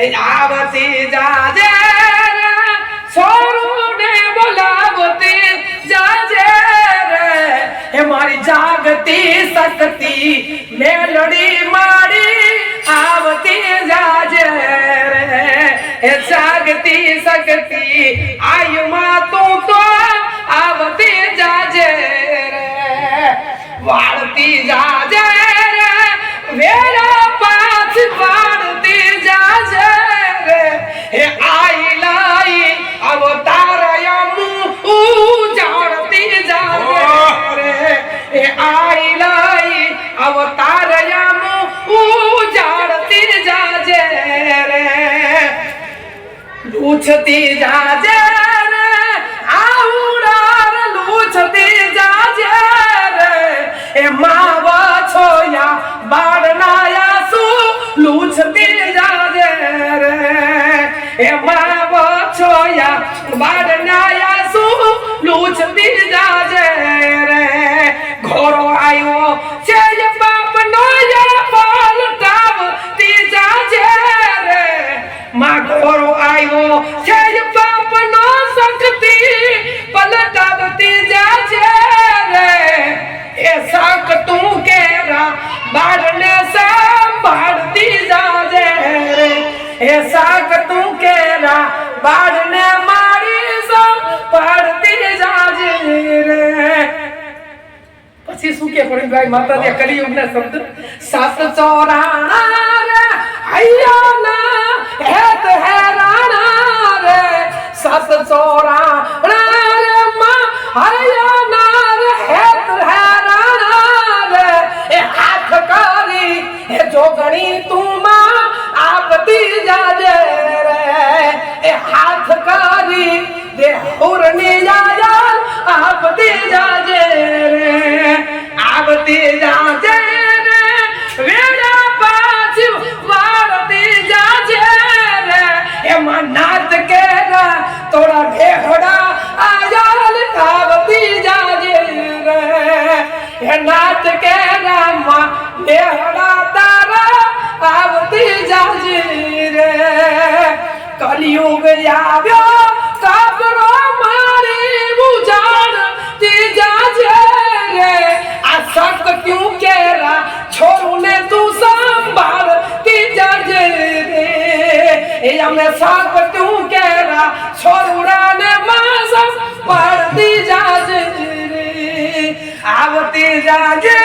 आवती जाजे रे छोरू ने बोलावती जाजे रे हे मारी जागती सकती मेलडी मारी आवती जाजे रे हे जागती सकती आयु मां तू तो आवती जाजे रे वाळती जाजे रे वेला पाछ वाळती जाजे रे हे आई लाई अवतार यमु उजाड़ती जाजे रे हे आई लाई अवतार यमु उजाड़ती जाजे रे लूछती जाजे रे आउडार लूछती जाजे रे ए मावा छोया बाड़नाया सु लूछती जाजे रे ए मावा छोया बाड़नाया सु लूछती जाजे रे घोरो आयो छे बाप नोया पलटावती जाजे रे मां घोरो आयो छे बाप नो सकती पलटावती जाजे रे ऐसा तू केरा बाड़ने संभालती जाजे रे ऐसा तू केरा बाड़ने मारी संभालती जाजे रे પછી શું કે ભાઈ માતાજી કલિયુગના શબ્દ સાત ચોરાણા રે હૈયાના હેત હેરાણા રે સાત ચોરાણા રે માં હૈયાના રે હેત હેરાણા રે એ હાથ કરી એ જોગણી તું માં આપતી જાજે રે એ હાથ કરી દે ઉરની જાજલ આપતી જાજે રે आवती जाजे रे वेड़ा पाछ वारती जाजे रे ए मन्नत के रा तोड़ा भेड़ा आयल आवती जाजे रे ए नाथ के रा मां भेड़ा तारा आवती जाजे रे कलयुग आव्यो काबरो मारी बुझाड़ती जाजे रे सक क्यों केरा छोरू ने तू संभालती जाजे रे ए हमें सक क्यों केरा छोरू ने मां संभालती जाजे रे आवती जाजे